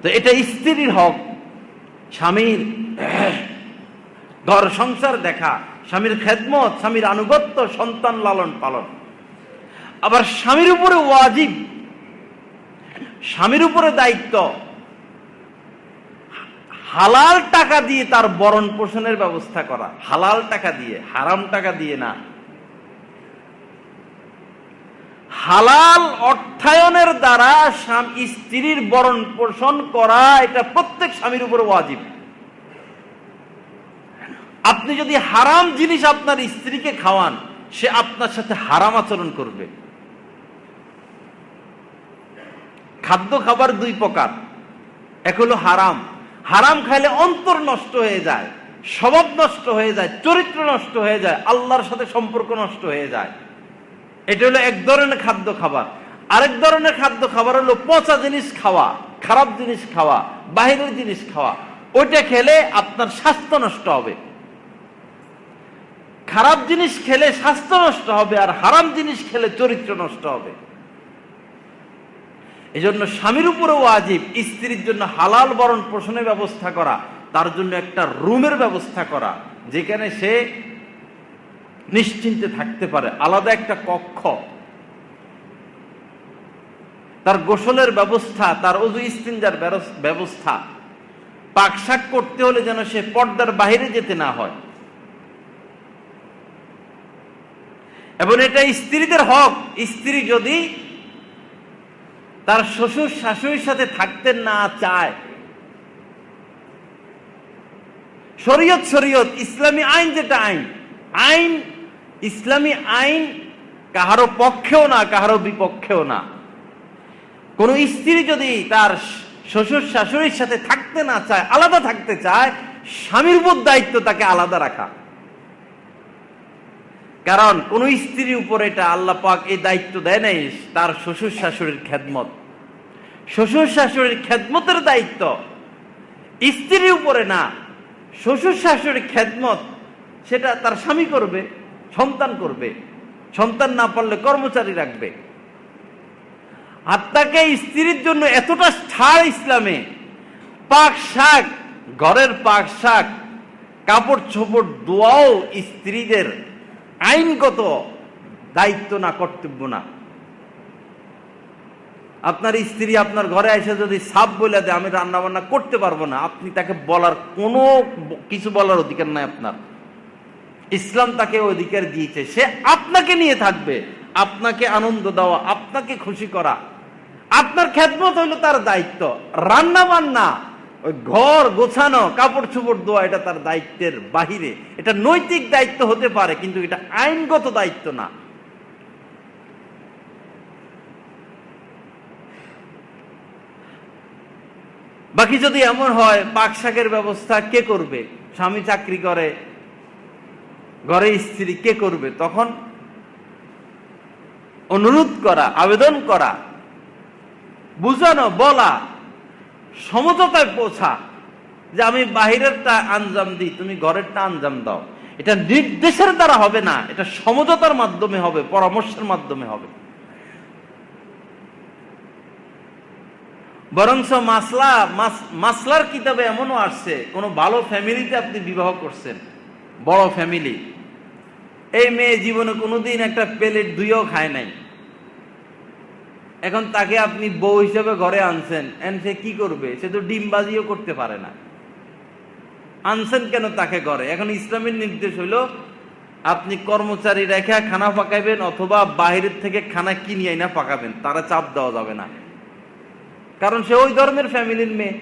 তো এটা স্ত্রীর হক, স্বামীর ঘর সংসার দেখা, স্বামীর খেদমত, স্বামীর আনুগত্য, সন্তান লালন পালন। আবার স্বামীর উপরে ওয়াজিব, স্বামীর উপরে দায়িত্ব হালাল টাকা দিয়ে তার ভরণ পোষণের ব্যবস্থা করা। হালাল টাকা দিয়ে, হারাম টাকা দিয়ে না। হালাল অর্থায়নের দ্বারা স্ত্রীর ভরণ পোষণ করা, এটা প্রত্যেক স্বামীর উপর ওয়াজিব। আপনি যদি হারাম জিনিস আপনার স্ত্রীকে খাওয়ান, সে আপনার সাথে হারাম আচরণ করবে। খাদ্য খাবার দুই প্রকার, এক হলো হারাম। হারাম খাইলে অন্তর নষ্ট হয়ে যায়, স্বভাব নষ্ট হয়ে যায়, চরিত্র নষ্ট হয়ে যায়, আল্লাহর সাথে সম্পর্ক নষ্ট হয়ে যায়। এটা হলো এক ধরনের খাদ্য খাবার। আরেক ধরনের খাদ্য খাবার হলো পচা জিনিস খাওয়া, খারাপ জিনিস খাওয়া, বাহিরের জিনিস খাওয়া। ওইটা খেলে আপনার স্বাস্থ্য নষ্ট হবে। খারাপ জিনিস খেলে স্বাস্থ্য নষ্ট হবে, আর হারাম জিনিস খেলে চরিত্র নষ্ট হবে। এজন্য স্বামীর উপরে ওয়াজিব স্ত্রীর জন্য হালাল ভরণ পোষণের ব্যবস্থা করা, তার জন্য একটা রুমের ব্যবস্থা করা যেখানে সে নিশ্চিন্তে থাকতে পারে, আলাদা একটা কক্ষ, তার গোসলের ব্যবস্থা, তার ওযু ইস্তিনজার ব্যবস্থা, পাক শাক করতে হলে যেন সে পর্দার বাইরে যেতে না হয়। এবং এটা স্ত্রীদের হক। স্ত্রী যদি তার শ্বশুর শাশুড়ির সাথে থাকতে না চায়, শরীয়ত ইসলামী আইন, যেটা আইন ইসলামী আইন কাহারো পক্ষেও না, কাহারো বিপক্ষেও না। কোন স্ত্রী যদি তার শ্বশুর শাশুড়ির সাথে থাকতে না চায়, আলাদা থাকতে চায়, স্বামীর উপর দায়িত্ব তাকে আলাদা রাখা। কারণ কোন স্ত্রীর উপর এটা আল্লাহ পাক এই দায়িত্ব দেয় নাই তার শ্বশুর শাশুড়ির খেদমত। শ্বশুর শাশুড়ির খেদমতের দায়িত্ব স্ত্রীর উপরে না, শ্বশুর শাশুড়ির খেদমত সেটা তার স্বামী করবে, সন্তান করবে, সন্তান না পারলে কর্মচারী রাখবে। আর তাকে স্ত্রীর জন্য এতটা ছাড় ইসলামে, পাক শাক, ঘরের পাক শাক, কাপড় চোপড় ধোয়াও স্ত্রীদের আইনগত দায়িত্ব না, কর্তব্য না। আপনার স্ত্রী আপনার ঘরে এসে যদি সাপ বলে দেয় আমি রান্না বান্না করতে পারবো না, আপনি তাকে বলার কোনো কিছু বলার অধিকার নাই আপনার। ইসলাম তাকে অধিকার দিয়েছে, সে আপনাকে নিয়ে থাকবে, আপনাকে আনন্দ দেওয়া, আপনাকে খুশি করা, আপনার খেদমত হইল তার দায়িত্ব। রান্না বান্না, ওই ঘর গোছানো, কাপড় চোপড় ধোয়া, এটা তার দায়িত্বের বাহিরে। এটা নৈতিক দায়িত্ব হতে পারে, কিন্তু এটা আইনগত দায়িত্ব না। বাকি যদি এমন হয় পাক শাকের ব্যবস্থা কে করবে, স্বামী চাকরি করে, ঘরে স্ত্রী কে করবে, তখন অনুরোধ করা, আবেদন করা, বুঝানো, বলা, সমঝোতায় পৌঁছা, যে আমি বাহিরেরটা আঞ্জাম দিই, তুমি ঘরেরটা আঞ্জাম দাও। এটা নির্দেশের দ্বারা হবে না, এটা সমঝোতার মাধ্যমে হবে, পরামর্শের মাধ্যমে হবে। বরঞ্চ মাসলার কিতাবে এমনও আসছে, কোন ভালো ফ্যামিলিতে আপনি বিবাহ করছেন, বড় ফ্যামিলি, এই মেয়ে জীবনে কোনোদিন একটা প্লেট ধুয়েও খায় নাই, এখন তাকে আপনি বউ হিসেবে ঘরে আনছেন, সে কি করবে? সে তো ডিমবাজিও করতে পারে না, আনছেন কেন তাকে ঘরে? এখন ইসলামের নির্দেশ হইলো আপনি কর্মচারী রেখে খানা পাকাবেন, অথবা বাহিরের থেকে খানা কিনে আইনা পাকাবেন, তারা চাপ দেওয়া যাবে না, কারণ সে ওই ধর্মের ফ্যামিলির মেয়ে।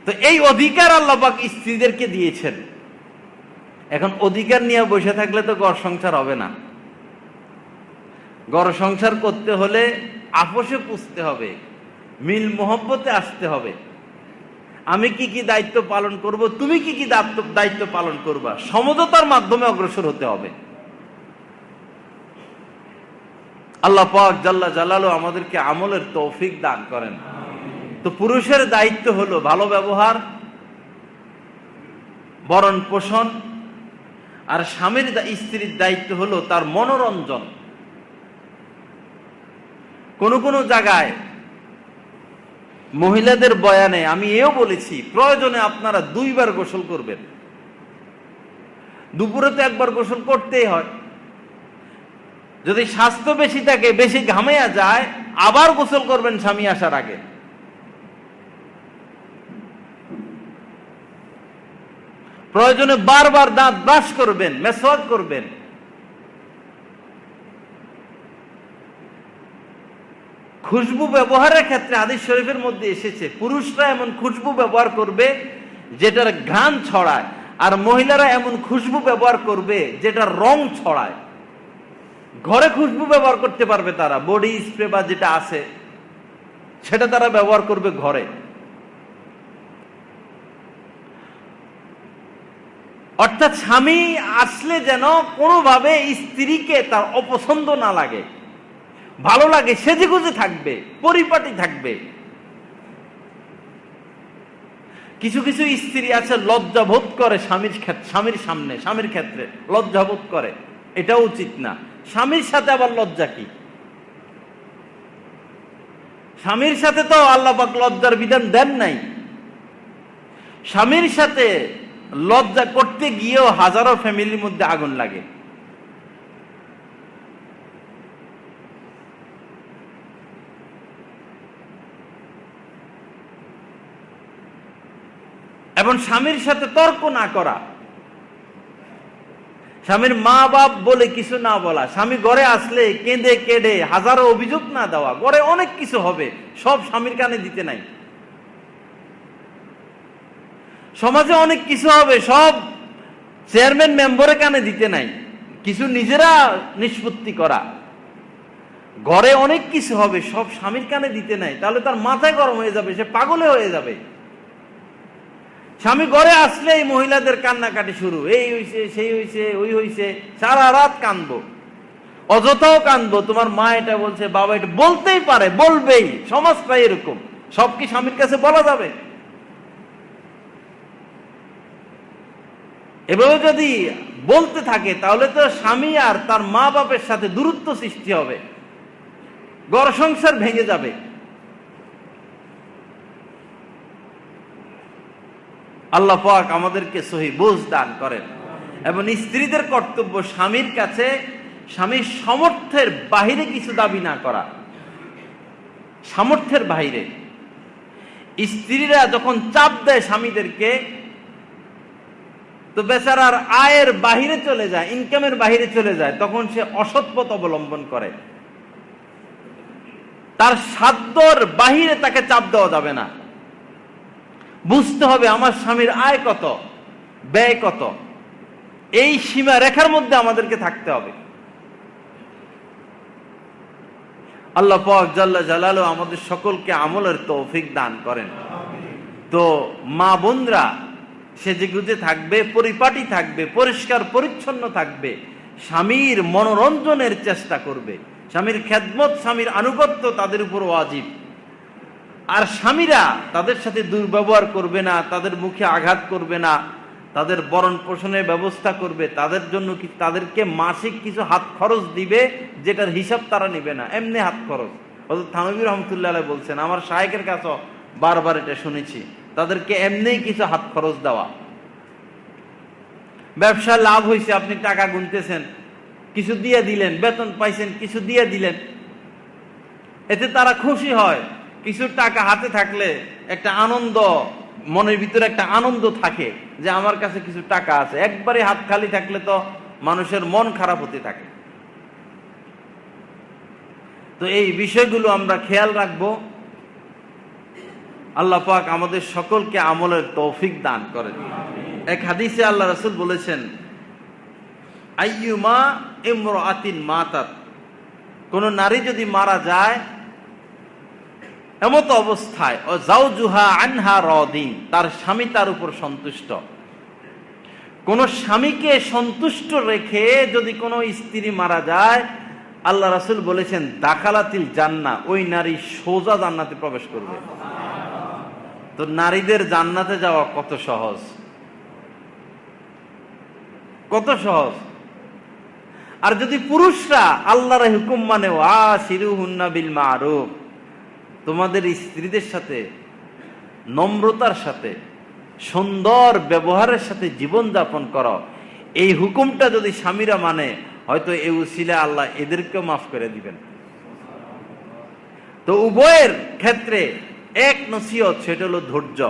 তো এই অধিকার আল্লাহ পাক স্ত্রীদেরকে দিয়েছেন। এখন অধিকার নিয়ে বসে থাকলে তো ঘর সংসার হবে না। ঘর সংসার করতে হলে আপোষে পুষতে হবে, মিল মোহব্বতে আসতে হবে। আমি কি কি দায়িত্ব পালন করব, তুমি কি কি দায়িত্ব পালন করবা, সমঝোতার মাধ্যমে অগ্রসর হতে হবে। আল্লাহ পাক জাল্লা জালালু আমাদেরকে আমলের তৌফিক দান করেন। তো পুরুষের দায়িত্ব হলো ভালো ব্যবহার, ভরণ পোষণ, আর স্ত্রীর দায়িত্ব হলো তার মনোরঞ্জন। কোন কোন জায়গায় মহিলাদের বয়ানে আমি এও বলেছি, প্রয়োজনে আপনারা 2 বার গোসল করবেন। দুপুরে তো 1 বার গোসল করতেই হয়। যদি স্বাস্থ্য বেশি থাকে, বেশি ঘামাইয়া যায়, আবার গোসল করবেন স্বামী আসার আগে। প্রয়োজনে বারবার দাঁত ব্রাশ করবেন, মেসওয়াক করবেন। খুশবু ব্যবহারের ক্ষেত্রে হাদিস শরীফের মধ্যে এসেছে, পুরুষরা এমন খুশবু ব্যবহার করবে যেটার ঘ্রাণ ছড়ায়, আর মহিলারা এমন খুশবু ব্যবহার করবে যেটার রং ছড়ায়। ঘরে খুশবু ব্যবহার করতে পারবে তারা, বডি স্প্রে বা যেটা আছে সেটা তারা ব্যবহার করবে ঘরে। অর্থাৎ স্বামী আসলে যেন কোনোভাবে স্ত্রীকে তার অপছন্দ না লাগে, ভালো লাগে, সেজেগুজে থাকবে, পরিপাটি থাকবে। কিছু কিছু স্ত্রী আছে লজ্জা বোধ করে স্বামীর সামনে, স্বামীর ক্ষেত্রে লজ্জা বোধ করে, এটা উচিত না। স্বামীর সাথে আবার লজ্জা কি? স্বামীর সাথে তো আল্লাহ পাক লজ্জার বিধান দেন নাই। স্বামীর সাথে লজ্জা করতে গিয়েও হাজারো ফ্যামিলির মধ্যে আগুন লাগে। এবং স্বামীর সাথে তর্ক না করা, স্বামীর মা বাপ বলে কিছু না বলা, স্বামী ঘরে আসলে কেঁদে কেঁদে হাজারো অভিযোগ না দেওয়া। ঘরে অনেক কিছু হবে, সব স্বামীর কানে দিতে নাই। সমাজে অনেক কিছু হবে, সব চেয়ারম্যান মেম্বারের কানে দিতে নাই, কিছু নিজেরা নিষ্পত্তি করা। ঘরে অনেক কিছু হবে, সব স্বামীর কানে দিতে নাই, তাহলে তার মাথায় গরম হয়ে যাবে, সে পাগলে হয়ে যাবে। স্বামী ঘরে আসলে এই মহিলাদের কান্নাকাটি শুরু, এই হইছে, সেই হইছে, ওই হইছে, সারা রাত কাঁদবো, অযথাও কাঁদবো। তোমার মা এটা বলছে, বাবা এটা বলতেই পারে, বলবেই, সমাজটা এরকম। সব কি স্বামীর কাছে বলা যাবে? এভাবে যদি বলতে থাকে তাহলে তো স্বামী আর তার মা বাপের সাথে দূরত্ব সৃষ্টি হবে, ঘর সংসার ভেঙে যাবে। আল্লাহ পাক আমাদেরকে সহি বুঝ দান করেন। এবং স্ত্রীদের কর্তব্য স্বামীর কাছে স্বামীর সামর্থ্যের বাহিরে কিছু দাবি না করা। সামর্থ্যের বাহিরে স্ত্রীরা যখন চাপ দেয় স্বামীদেরকে, তো বেচারার আয়ের বাহিরে চলে যায়, ইনকামের বাহিরে চলে যায়, তখন সে অসৎ পথ অবলম্বন করে। তার সাধ্যর বাহিরে তাকে চাপ দেওয়া যাবে না। বুঝতে হবে আমার স্বামীর আয় কত, ব্যয় কত, এই সীমা রেখার মধ্যে আমাদেরকে থাকতে হবে। আল্লাহ পাক জাল্লা জালালু আমাদের সকলকে আমলের তৌফিক দান করেন। তো মা বোনরা সেজেগুজে থাকবে, পরিপাটি থাকবে, পরিষ্কার পরিচ্ছন্ন থাকবে, স্বামীর মনোরঞ্জনের চেষ্টা করবে, স্বামীর খেদমত, স্বামীর আনুগত্য তাদের উপর ওয়াজিব। আর স্বামীরা তাদের সাথে দুর্ব্যবহার করবে না, তাদের মুখে আঘাত করবে না, তাদের ভরণ পোষণের ব্যবস্থা করবে, তাদের জন্য কি তাদেরকে মাসিক কিছু হাত খরচ দিবে, যেটার হিসাব তারা নেবে না, এমনি হাত খরচ। হযরত থানভী রহমতুল্লাহ আলাইহি বলছেন, আমার শায়েখের কাছে বারবার এটা শুনেছি, তাদেরকে এমনিই কিছু হাত খরচ দেওয়া। ব্যবসা লাভ হয়েছে, আপনি টাকা গুনতেছেন, কিছু দিয়ে দিলেন, বেতন পাইছেন, কিছু দিয়ে দিলেন, এতে তারা খুশি হয়। কিছু টাকা হাতে থাকলে একটা আনন্দ, মনের ভিতরে একটা আনন্দ থাকে যে আমার কাছে কিছু টাকা আছে। একবারে হাত খালি থাকলে তো মানুষের মন খারাপ হতে থাকে। তো এই বিষয়গুলো আমরা খেয়াল রাখবো। আল্লাহ পাক আমাদের সকলকে আমলের তৌফিক দান করেন। এক হাদিসে আল্লাহ রাসূল বলেছেন, আইয়ুমা ইমরাতিন মাতাত, কোন নারী যদি মারা যায় এমত অবস্থায়, ও যাওজুহা আনহা রাদিন, তার স্বামী তার উপর সন্তুষ্ট। কোন স্বামীকে সন্তুষ্ট রেখে যদি কোনো স্ত্রী মারা যায়, আল্লাহ রাসূল বলেছেন দাখালাতিল জান্নাহ, ওই নারী সোজা জান্নাতে প্রবেশ করবে। তো নারীদের জান্নাতে যাওয়া কত সহজ, কত সহজ। আর যদি পুরুষরা আল্লাহর হুকুম মানে, ওয়াশিরুহুন্না বিল মারুফ, তোমাদের স্ত্রীদের সাথে নম্রতার সাথে, সুন্দর ব্যবহারের সাথে জীবন যাপন করো, এই হুকুমটা যদি স্বামীরা মানে, হয়তো এই উসিলা আল্লাহ এদেরকেও মাফ করে দিবেন। তো উভয়ের ক্ষেত্রে এক নসিহত, সেটা হলো ধৈর্য,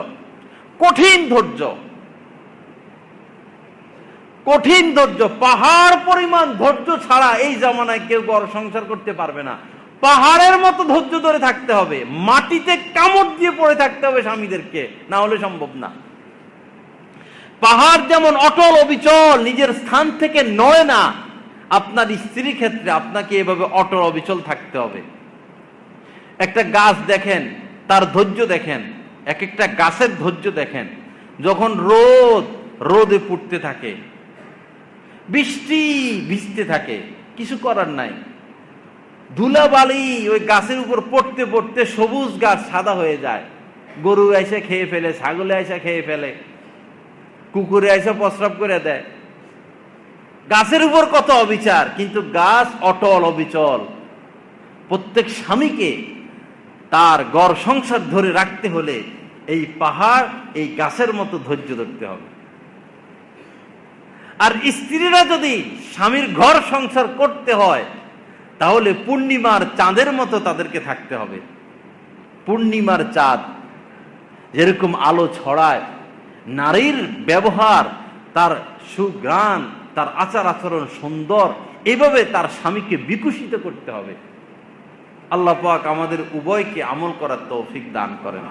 কঠিন ধৈর্য, কঠিন ধৈর্য। পাহাড় পরিমাণ ধৈর্য ছাড়া এই জামানায় কেউ ঘর সংসার করতে পারবে না। পাহাড়ের মতো ধৈর্য ধরে থাকতে হবে, মাটিতে কামড় দিয়ে পড়ে থাকতে হবে স্বামীদেরকে, না হলে সম্ভব না। পাহাড় যেমন অটল অবিচল নিজের স্থান থেকে নড়ে না, আপনার স্ত্রীর ক্ষেত্রে আপনাকে এভাবে অটল অবিচল থাকতে হবে। একটা গাছ দেখেন, তার ধৈর্য দেখেন, এক একটা গাছের ধৈর্য দেখেন। যখন রোদে পুড়তে থাকে, বৃষ্টি ভিজতে থাকে, কিছু করার নাই, ধুলাবালি ওই গাছের উপর পড়তে পড়তে সবুজ গাছ সাদা হয়ে যায়। গরু এসে খেয়ে ফেলে, ছাগলে এসে খেয়ে ফেলে, কুকুরে এসে প্রস্রাব করে দেয়। গাছের উপর কত অবিচার, কিন্তু গাছ অটল অবিচল। প্রত্যেক স্বামীকে তার ঘর সংসার ধরে রাখতে হলে এই পাহাড়, এই গাছের মতো ধৈর্য ধরতে হবে। আর স্ত্রীরা যদি স্বামীর ঘর সংসার করতে হয়, তাহলে পূর্ণিমার চাঁদের মতো তাদেরকে থাকতে হবে। পূর্ণিমার চাঁদ যেরকম আলো ছড়ায়, নারীর ব্যবহার, তার সুঘ্রাণ, তার আচার আচরণ সুন্দর, এভাবে তার স্বামীকে বিকশিত করতে হবে। আল্লাহ পাক আমাদের উভয়কে আমল করার তৌফিক দান করেন।